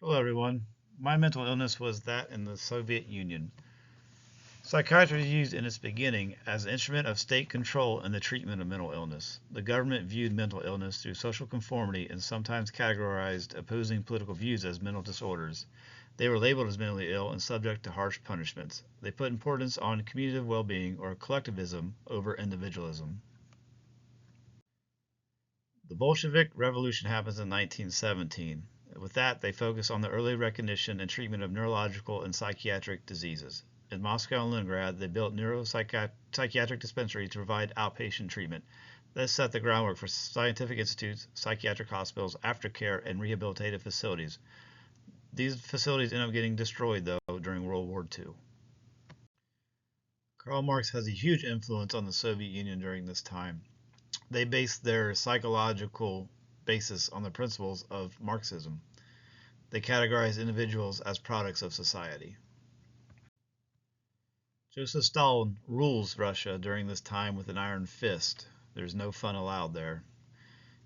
Hello, everyone. My mental illness was that in the Soviet Union. Psychiatry was used in its beginning as an instrument of state control in the treatment of mental illness. The government viewed mental illness through social conformity and sometimes categorized opposing political views as mental disorders. They were labeled as mentally ill and subject to harsh punishments. They put importance on community well being or collectivism over individualism. The Bolshevik Revolution happens in 1917. With that, they focus on the early recognition and treatment of neurological and psychiatric diseases. In Moscow and Leningrad, they built neuropsychiatric dispensaries to provide outpatient treatment. This set the groundwork for scientific institutes, psychiatric hospitals, aftercare, and rehabilitative facilities. These facilities end up getting destroyed, though, during World War II. Karl Marx has a huge influence on the Soviet Union during this time. They based their psychological basis on the principles of Marxism. They categorize individuals as products of society. Joseph Stalin rules Russia during this time with an iron fist. There's no fun allowed there.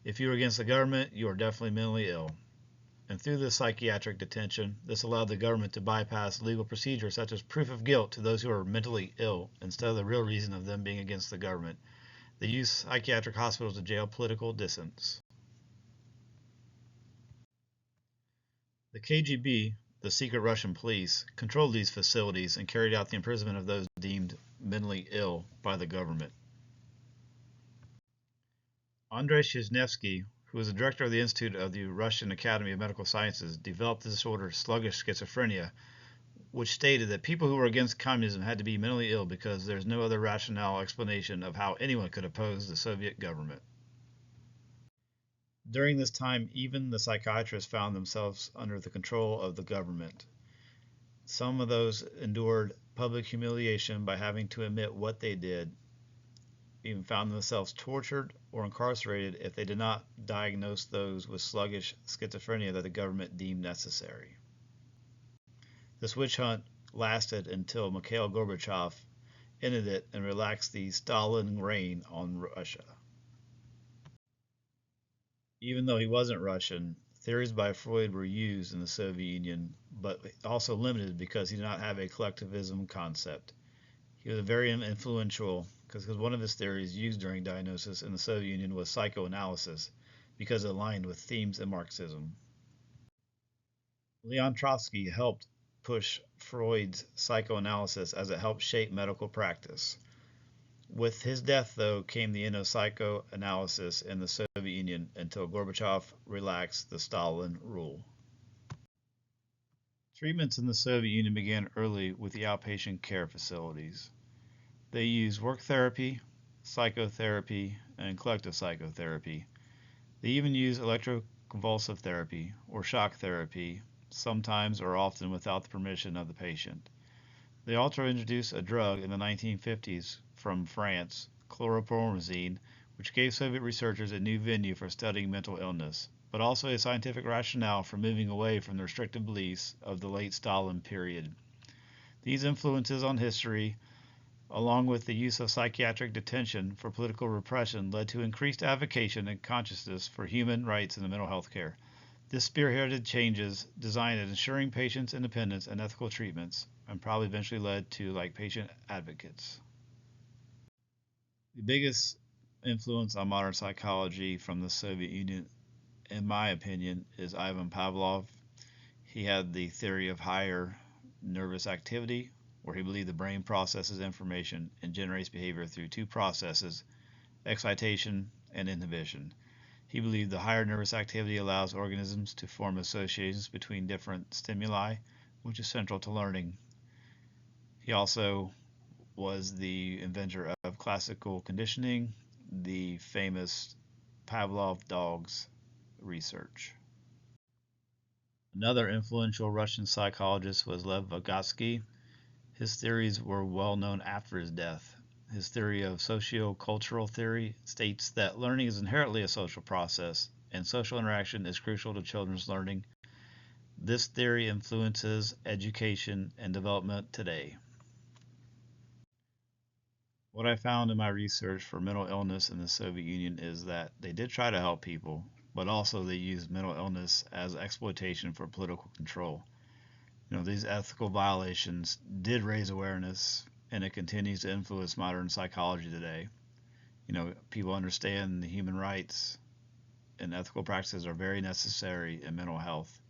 If you are against the government, you are definitely mentally ill. And through this psychiatric detention, this allowed the government to bypass legal procedures such as proof of guilt to those who are mentally ill instead of the real reason of them being against the government. They used psychiatric hospitals to jail political dissidents. The KGB, the secret Russian police, controlled these facilities and carried out the imprisonment of those deemed mentally ill by the government. Andrei Shishnevsky, who was the director of the Institute of the Russian Academy of Medical Sciences, developed the disorder sluggish schizophrenia, which stated that people who were against communism had to be mentally ill because there's no other rational explanation of how anyone could oppose the Soviet government. During this time, even the psychiatrists found themselves under the control of the government. Some of those endured public humiliation by having to admit what they did, even found themselves tortured or incarcerated if they did not diagnose those with sluggish schizophrenia that the government deemed necessary. This witch hunt lasted until Mikhail Gorbachev ended it and relaxed the Stalin reign on Russia. Even though he wasn't Russian, theories by Freud were used in the Soviet Union, but also limited because he did not have a collectivism concept. He was very influential because one of his theories used during diagnosis in the Soviet Union was psychoanalysis because it aligned with themes in Marxism. Leon Trotsky helped push Freud's psychoanalysis as it helped shape medical practice. With his death, though, came the end of psychoanalysis in the Soviet Union until Gorbachev relaxed the Stalin rule. Treatments in the Soviet Union began early with the outpatient care facilities. They used work therapy, psychotherapy, and collective psychotherapy. They even used electroconvulsive therapy or shock therapy, sometimes or often without the permission of the patient. They also introduced a drug in the 1950s from France, chlorpromazine, which gave Soviet researchers a new venue for studying mental illness, but also a scientific rationale for moving away from the restrictive beliefs of the late Stalin period. These influences on history, along with the use of psychiatric detention for political repression, led to increased advocacy and consciousness for human rights in the mental health care. This spearheaded changes designed at ensuring patients' independence and ethical treatments, and probably eventually led to like patient advocates. The biggest influence on modern psychology from the Soviet Union, in my opinion, is Ivan Pavlov. He had the theory of higher nervous activity, where he believed the brain processes information and generates behavior through two processes, excitation and inhibition. He believed the higher nervous activity allows organisms to form associations between different stimuli, which is central to learning. He also was the inventor of classical conditioning, the famous Pavlov dogs research. Another influential Russian psychologist was Lev Vygotsky. His theories were well known after his death. His theory of socio-cultural theory states that learning is inherently a social process, and social interaction is crucial to children's learning. This theory influences education and development today. What I found in my research for mental illness in the Soviet Union is that they did try to help people, but also they used mental illness as exploitation for political control. These ethical violations did raise awareness, and it continues to influence modern psychology today. People understand the human rights and ethical practices are very necessary in mental health.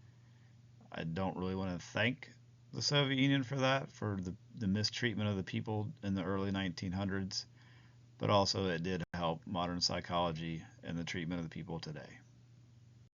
I don't really want to thank the Soviet Union for that, for the mistreatment of the people in the early 1900s, but also it did help modern psychology and the treatment of the people today.